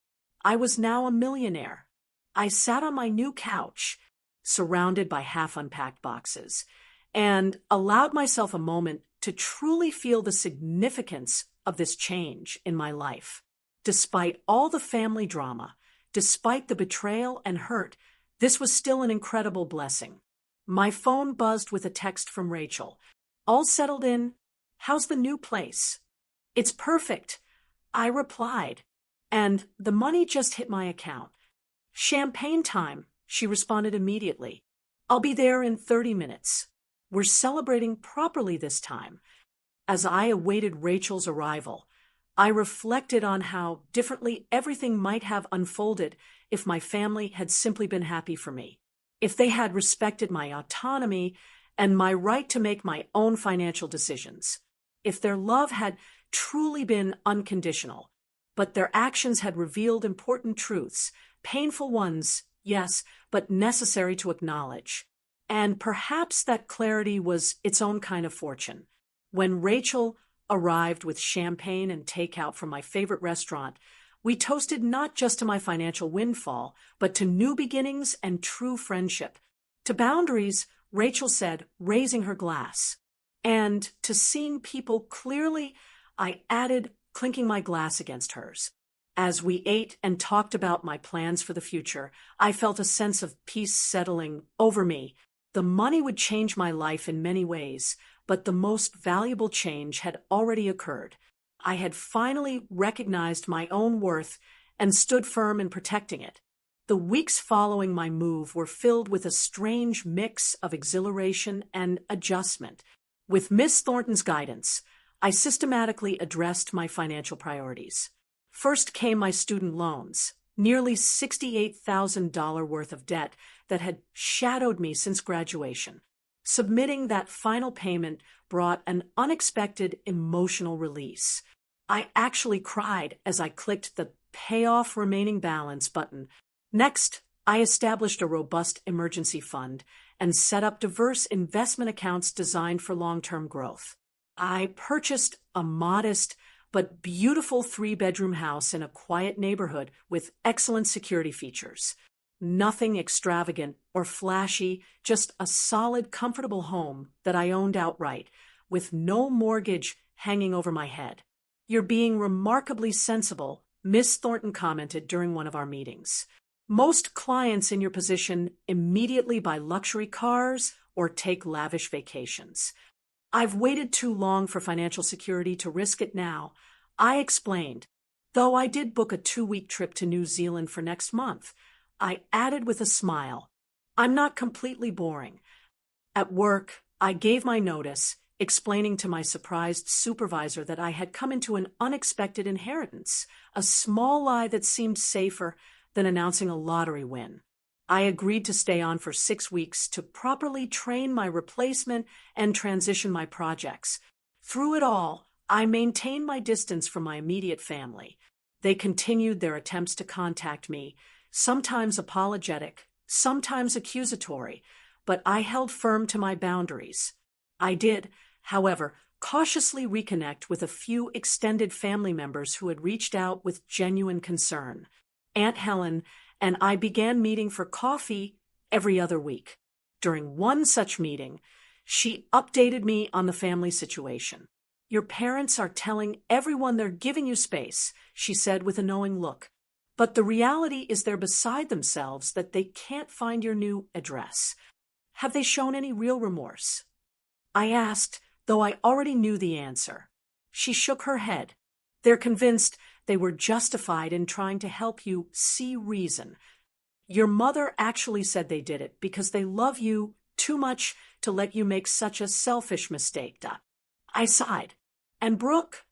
I was now a millionaire. I sat on my new couch, surrounded by half-unpacked boxes, and allowed myself a moment to truly feel the significance of this change in my life. Despite all the family drama, despite the betrayal and hurt, this was still an incredible blessing. My phone buzzed with a text from Rachel. All settled in? How's the new place? It's perfect, I replied, and the money just hit my account. Champagne time, she responded immediately. I'll be there in 30 minutes. We're celebrating properly this time. As I awaited Rachel's arrival, I reflected on how differently everything might have unfolded if my family had simply been happy for me, if they had respected my autonomy and my right to make my own financial decisions, if their love had truly been unconditional, but their actions had revealed important truths, painful ones, yes, but necessary to acknowledge. And perhaps that clarity was its own kind of fortune. When Rachel arrived with champagne and takeout from my favorite restaurant, we toasted not just to my financial windfall, but to new beginnings and true friendship. To boundaries, Rachel said, raising her glass. And to seeing people clearly, I added, clinking my glass against hers. As we ate and talked about my plans for the future, I felt a sense of peace settling over me. The money would change my life in many ways, but the most valuable change had already occurred. I had finally recognized my own worth and stood firm in protecting it. The weeks following my move were filled with a strange mix of exhilaration and adjustment. With Miss Thornton's guidance, I systematically addressed my financial priorities. First came my student loans, nearly $68,000 worth of debt that had shadowed me since graduation. Submitting that final payment brought an unexpected emotional release. I actually cried as I clicked the pay off remaining balance button. Next, I established a robust emergency fund and set up diverse investment accounts designed for long-term growth. I purchased a modest but beautiful 3-bedroom house in a quiet neighborhood with excellent security features. Nothing extravagant or flashy, just a solid, comfortable home that I owned outright, with no mortgage hanging over my head. "You're being remarkably sensible," Miss Thornton commented during one of our meetings. "Most clients in your position immediately buy luxury cars or take lavish vacations. I've waited too long for financial security to risk it now," I explained, though I did book a 2-week trip to New Zealand for next month. I added with a smile, "I'm not completely boring." At work, I gave my notice, explaining to my surprised supervisor that I had come into an unexpected inheritance, a small lie that seemed safer than announcing a lottery win. I agreed to stay on for 6 weeks to properly train my replacement and transition my projects. Through it all, I maintained my distance from my immediate family. They continued their attempts to contact me, sometimes apologetic, sometimes accusatory, but I held firm to my boundaries. I did, however, cautiously reconnect with a few extended family members who had reached out with genuine concern. Aunt Helen and I began meeting for coffee every other week. During one such meeting, she updated me on the family situation. "Your parents are telling everyone they're giving you space," she said with a knowing look. "But the reality is they're beside themselves that they can't find your new address. Have they shown any real remorse?" I asked, though I already knew the answer. She shook her head. "They're convinced they were justified in trying to help you see reason. Your mother actually said they did it because they love you too much to let you make such a selfish mistake." I sighed. "And Brooke?"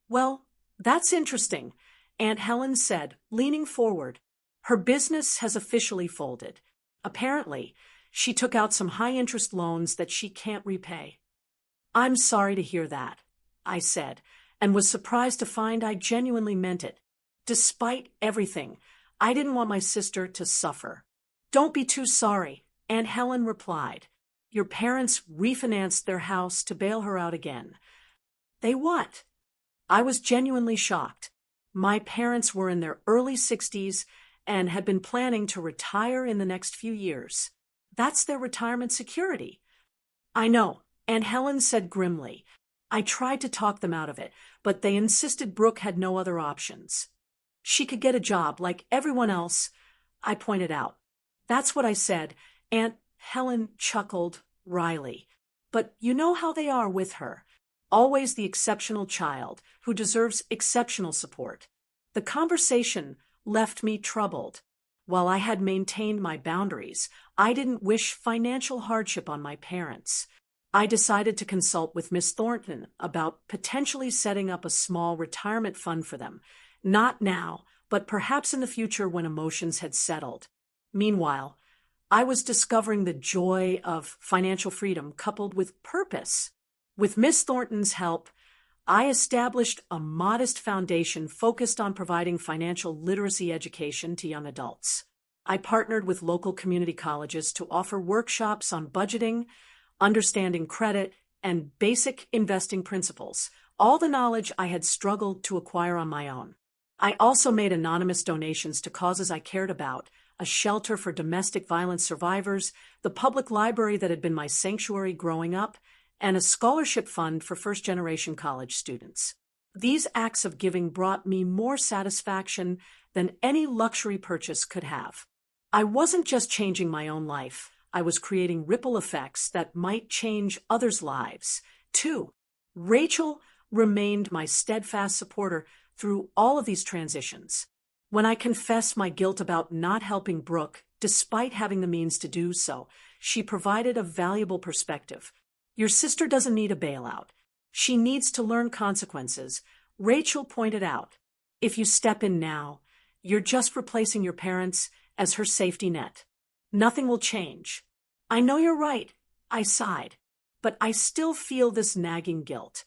"Well, that's interesting," Aunt Helen said, leaning forward. "Her business has officially folded. Apparently, she took out some high-interest loans that she can't repay." "I'm sorry to hear that," I said, and was surprised to find I genuinely meant it. Despite everything, I didn't want my sister to suffer. "Don't be too sorry," Aunt Helen replied. "Your parents refinanced their house to bail her out again." "They what?" I was genuinely shocked. My parents were in their early 60s and had been planning to retire in the next few years. That's their retirement security. "I know," Aunt Helen said grimly. "I tried to talk them out of it, but they insisted Brooke had no other options. She could get a job like everyone else," I pointed out. "That's what I said," Aunt Helen chuckled wryly. "But you know how they are with her. Always the exceptional child who deserves exceptional support." The conversation left me troubled. While I had maintained my boundaries, I didn't wish financial hardship on my parents. I decided to consult with Miss Thornton about potentially setting up a small retirement fund for them. Not now, but perhaps in the future when emotions had settled. Meanwhile, I was discovering the joy of financial freedom coupled with purpose. With Miss Thornton's help, I established a modest foundation focused on providing financial literacy education to young adults. I partnered with local community colleges to offer workshops on budgeting, understanding credit, and basic investing principles, all the knowledge I had struggled to acquire on my own. I also made anonymous donations to causes I cared about, a shelter for domestic violence survivors, the public library that had been my sanctuary growing up, and a scholarship fund for first-generation college students. These acts of giving brought me more satisfaction than any luxury purchase could have. I wasn't just changing my own life, I was creating ripple effects that might change others' lives, too. Rachel remained my steadfast supporter through all of these transitions. When I confessed my guilt about not helping Brooke, despite having the means to do so, she provided a valuable perspective. "Your sister doesn't need a bailout. She needs to learn consequences," Rachel pointed out. "If you step in now, you're just replacing your parents as her safety net. Nothing will change." "I know you're right," I sighed, "but I still feel this nagging guilt."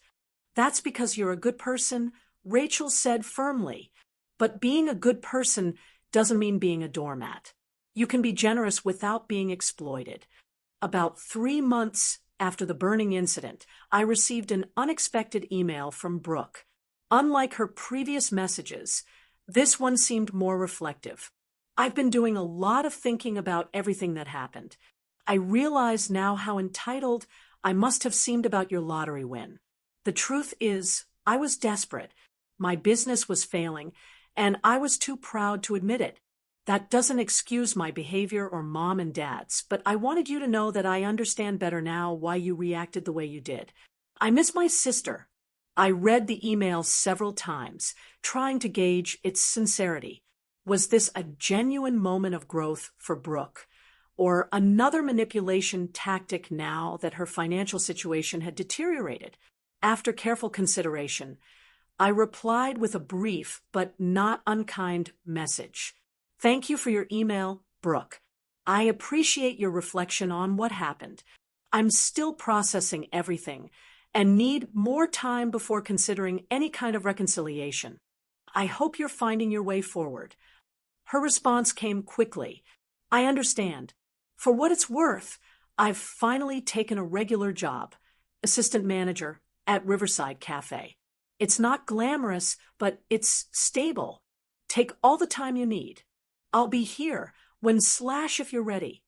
"That's because you're a good person," Rachel said firmly. But being a good person doesn't mean being a doormat. You can be generous without being exploited. About 3 months after the burning incident, I received an unexpected email from Brooke. Unlike her previous messages, this one seemed more reflective. I've been doing a lot of thinking about everything that happened. I realize now how entitled I must have seemed about your lottery win. The truth is, I was desperate. My business was failing, and I was too proud to admit it. That doesn't excuse my behavior or mom and dad's, but I wanted you to know that I understand better now why you reacted the way you did. I miss my sister. I read the email several times, trying to gauge its sincerity. Was this a genuine moment of growth for Brooke, or another manipulation tactic now that her financial situation had deteriorated? After careful consideration, I replied with a brief but not unkind message. Thank you for your email, Brooke. I appreciate your reflection on what happened. I'm still processing everything and need more time before considering any kind of reconciliation. I hope you're finding your way forward. Her response came quickly. I understand. For what it's worth, I've finally taken a regular job, assistant manager at Riverside Cafe. It's not glamorous, but it's stable. Take all the time you need. I'll be here if you're ready.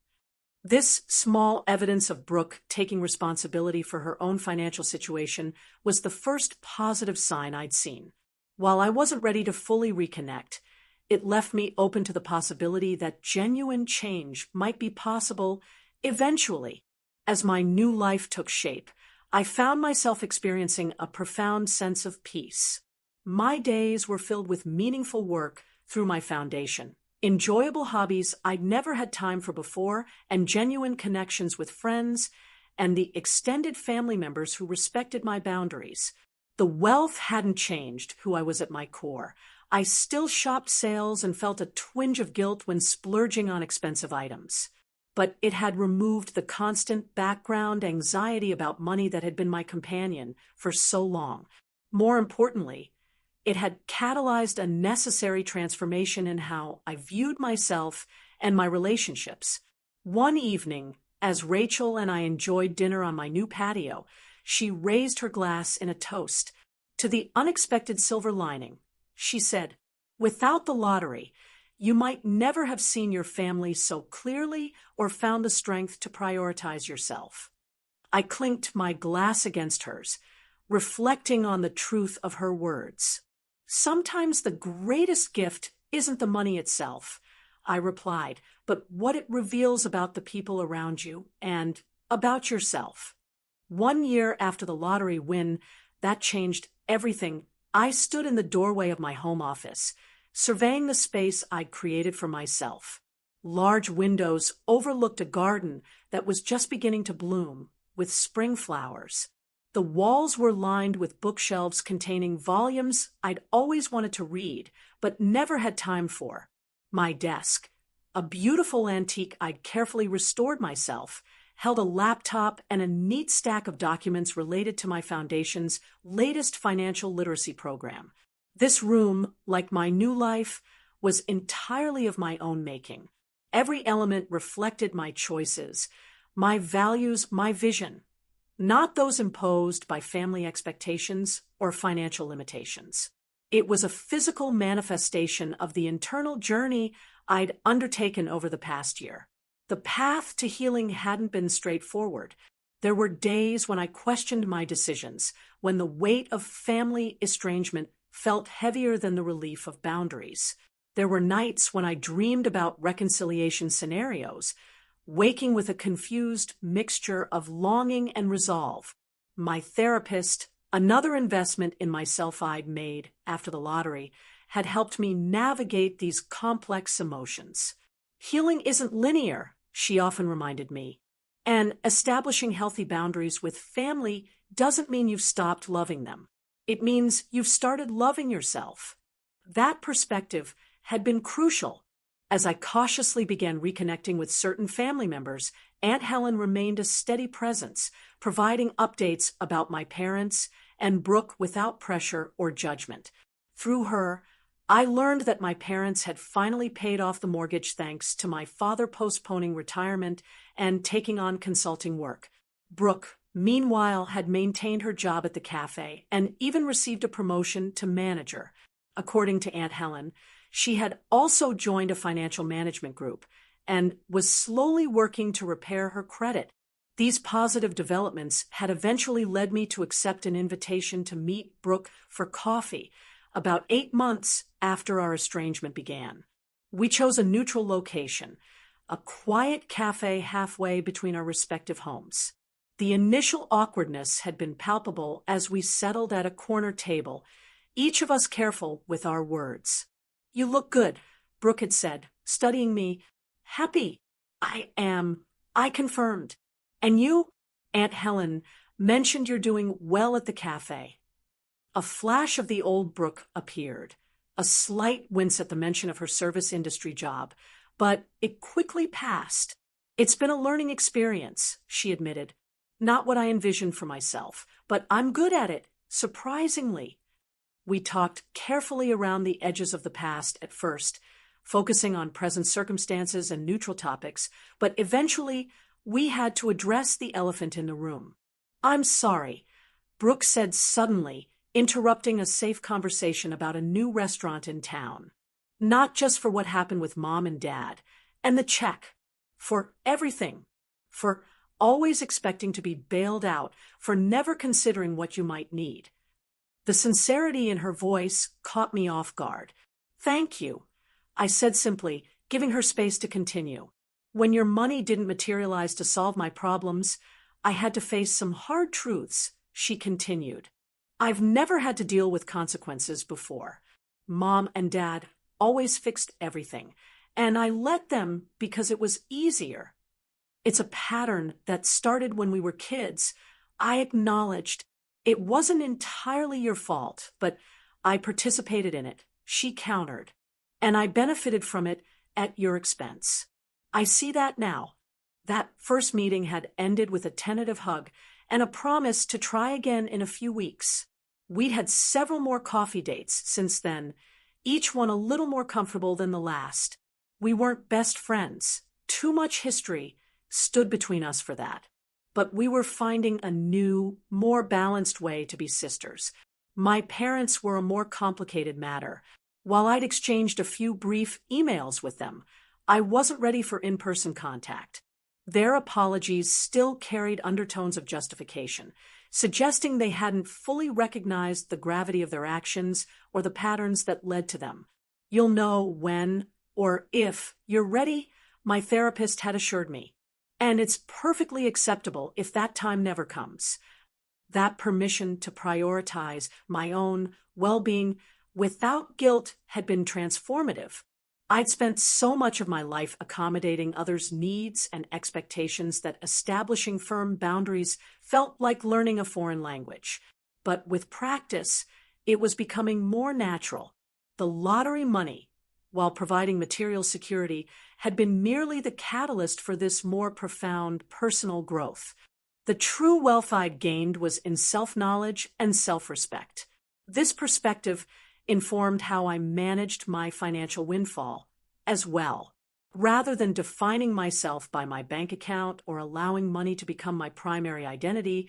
This small evidence of Brooke taking responsibility for her own financial situation was the first positive sign I'd seen. While I wasn't ready to fully reconnect, it left me open to the possibility that genuine change might be possible eventually. As my new life took shape, I found myself experiencing a profound sense of peace. My days were filled with meaningful work through my foundation, enjoyable hobbies I'd never had time for before, and genuine connections with friends and the extended family members who respected my boundaries. The wealth hadn't changed who I was at my core. I still shopped sales and felt a twinge of guilt when splurging on expensive items. But it had removed the constant background anxiety about money that had been my companion for so long. More importantly, it had catalyzed a necessary transformation in how I viewed myself and my relationships. One evening, as Rachel and I enjoyed dinner on my new patio, she raised her glass in a toast to the unexpected silver lining. She said, "Without the lottery, you might never have seen your family so clearly or found the strength to prioritize yourself." I clinked my glass against hers, reflecting on the truth of her words. "Sometimes the greatest gift isn't the money itself," I replied, "but what it reveals about the people around you and about yourself." 1 year after the lottery win, that changed everything. I stood in the doorway of my home office, surveying the space I'd created for myself. Large windows overlooked a garden that was just beginning to bloom with spring flowers. The walls were lined with bookshelves containing volumes I'd always wanted to read, but never had time for. My desk, a beautiful antique I'd carefully restored myself, held a laptop and a neat stack of documents related to my foundation's latest financial literacy program. This room, like my new life, was entirely of my own making. Every element reflected my choices, my values, my vision, not those imposed by family expectations or financial limitations. It was a physical manifestation of the internal journey I'd undertaken over the past year. The path to healing hadn't been straightforward. There were days when I questioned my decisions, when the weight of family estrangement felt heavier than the relief of boundaries. There were nights when I dreamed about reconciliation scenarios, waking with a confused mixture of longing and resolve. My therapist, another investment in myself I'd made after the lottery, had helped me navigate these complex emotions. "Healing isn't linear," she often reminded me, "and establishing healthy boundaries with family doesn't mean you've stopped loving them. It means you've started loving yourself." That perspective had been crucial. As I cautiously began reconnecting with certain family members, Aunt Helen remained a steady presence, providing updates about my parents and Brooke without pressure or judgment. Through her, I learned that my parents had finally paid off the mortgage thanks to my father postponing retirement and taking on consulting work. Brooke, meanwhile, had maintained her job at the cafe and even received a promotion to manager. According to Aunt Helen, she had also joined a financial management group and was slowly working to repair her credit. These positive developments had eventually led me to accept an invitation to meet Brooke for coffee about 8 months after our estrangement began. We chose a neutral location, a quiet cafe halfway between our respective homes. The initial awkwardness had been palpable as we settled at a corner table, each of us careful with our words. "You look good," Brooke had said, studying me. "Happy." "I am," I confirmed. "And you?" Aunt Helen mentioned you're doing well at the cafe. A flash of the old Brooke appeared, a slight wince at the mention of her service industry job, but it quickly passed. "It's been a learning experience," she admitted. "Not what I envisioned for myself, but I'm good at it, surprisingly." We talked carefully around the edges of the past at first, focusing on present circumstances and neutral topics, but eventually we had to address the elephant in the room. "I'm sorry," Brooke said suddenly, interrupting a safe conversation about a new restaurant in town. "Not just for what happened with Mom and Dad, and the check. For everything. For always expecting to be bailed out, for never considering what you might need." The sincerity in her voice caught me off guard. "Thank you," I said simply, giving her space to continue. "When your money didn't materialize to solve my problems, I had to face some hard truths," she continued. "I've never had to deal with consequences before. Mom and Dad always fixed everything, and I let them because it was easier. It's a pattern that started when we were kids. I acknowledged it wasn't entirely your fault, but I participated in it," she countered, "and I benefited from it at your expense. I see that now." That first meeting had ended with a tentative hug and a promise to try again in a few weeks. We'd had several more coffee dates since then, each one a little more comfortable than the last. We weren't best friends. Too much history stood between us for that. But we were finding a new, more balanced way to be sisters. My parents were a more complicated matter. While I'd exchanged a few brief emails with them, I wasn't ready for in-person contact. Their apologies still carried undertones of justification, suggesting they hadn't fully recognized the gravity of their actions or the patterns that led to them. "You'll know when or if you're ready," my therapist had assured me. "And it's perfectly acceptable if that time never comes." That permission to prioritize my own well-being without guilt had been transformative. I'd spent so much of my life accommodating others' needs and expectations that establishing firm boundaries felt like learning a foreign language. But with practice, it was becoming more natural. The lottery money, while providing material security, had been merely the catalyst for this more profound personal growth. The true wealth I'd gained was in self-knowledge and self-respect. This perspective informed how I managed my financial windfall as well. Rather than defining myself by my bank account or allowing money to become my primary identity,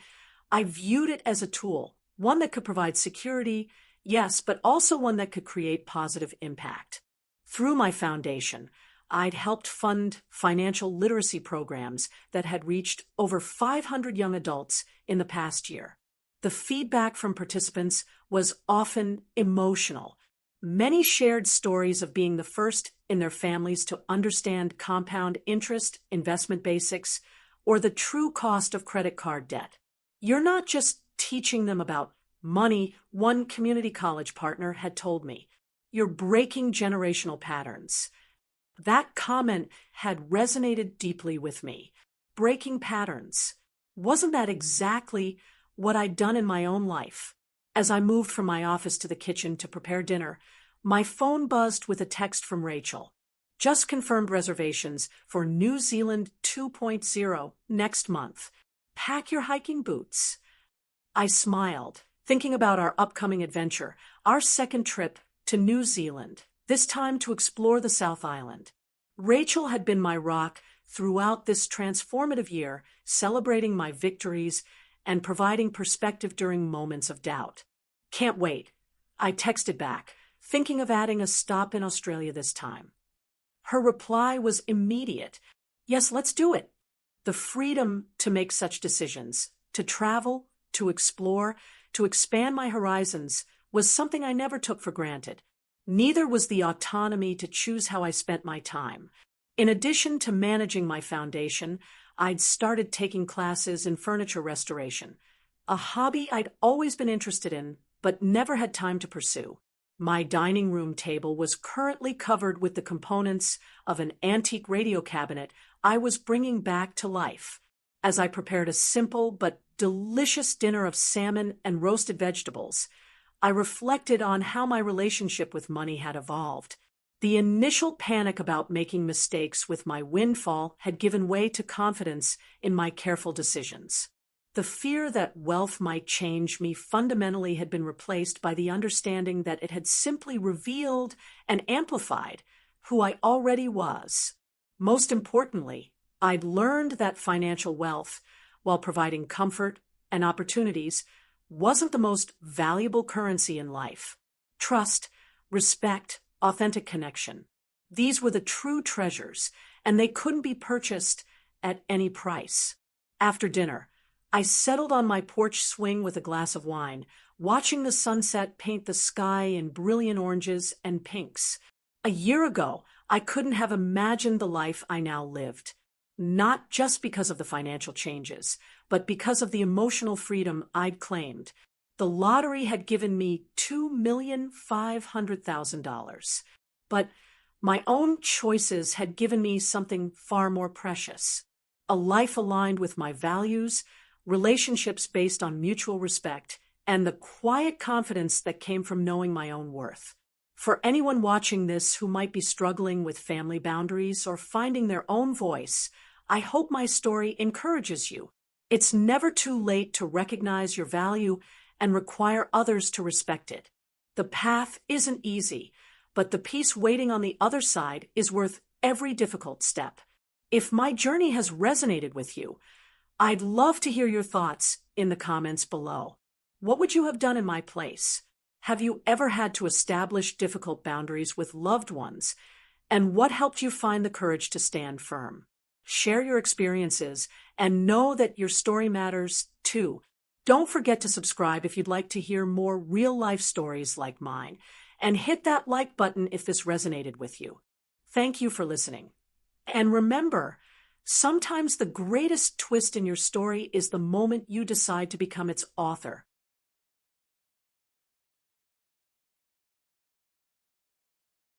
I viewed it as a tool, one that could provide security, yes, but also one that could create positive impact. Through my foundation, I'd helped fund financial literacy programs that had reached over 500 young adults in the past year. The feedback from participants was often emotional. Many shared stories of being the first in their families to understand compound interest, investment basics, or the true cost of credit card debt. "You're not just teaching them about money," one community college partner had told me. "You're breaking generational patterns." That comment had resonated deeply with me. Breaking patterns. Wasn't that exactly what I'd done in my own life? As I moved from my office to the kitchen to prepare dinner, my phone buzzed with a text from Rachel. "Just confirmed reservations for New Zealand 2.0 next month. Pack your hiking boots." I smiled, thinking about our upcoming adventure, our second trip to New Zealand, this time to explore the South Island. Rachel had been my rock throughout this transformative year, celebrating my victories and providing perspective during moments of doubt. Can't wait, I texted back, thinking of adding a stop in Australia this time. Her reply was immediate. Yes, let's do it. The freedom to make such decisions, to travel, to explore, to expand my horizons was something I never took for granted. Neither was the autonomy to choose how I spent my time. In addition to managing my foundation, I'd started taking classes in furniture restoration, a hobby I'd always been interested in, but never had time to pursue. My dining room table was currently covered with the components of an antique radio cabinet I was bringing back to life. As I prepared a simple but delicious dinner of salmon and roasted vegetables, I reflected on how my relationship with money had evolved. The initial panic about making mistakes with my windfall had given way to confidence in my careful decisions. The fear that wealth might change me fundamentally had been replaced by the understanding that it had simply revealed and amplified who I already was. Most importantly, I'd learned that financial wealth, while providing comfort and opportunities, wasn't the most valuable currency in life. Trust, respect, authentic connection. These were the true treasures, and they couldn't be purchased at any price. After dinner, I settled on my porch swing with a glass of wine, watching the sunset paint the sky in brilliant oranges and pinks. A year ago, I couldn't have imagined the life I now lived. Not just because of the financial changes, but because of the emotional freedom I'd claimed. The lottery had given me $2,500,000. But my own choices had given me something far more precious. A life aligned with my values, relationships based on mutual respect, and the quiet confidence that came from knowing my own worth. For anyone watching this who might be struggling with family boundaries or finding their own voice, I hope my story encourages you. It's never too late to recognize your value and require others to respect it. The path isn't easy, but the peace waiting on the other side is worth every difficult step. If my journey has resonated with you, I'd love to hear your thoughts in the comments below. What would you have done in my place? Have you ever had to establish difficult boundaries with loved ones? And what helped you find the courage to stand firm? Share your experiences and know that your story matters too. Don't forget to subscribe if you'd like to hear more real-life stories like mine, and hit that like button if this resonated with you. Thank you for listening. And remember, sometimes the greatest twist in your story is the moment you decide to become its author.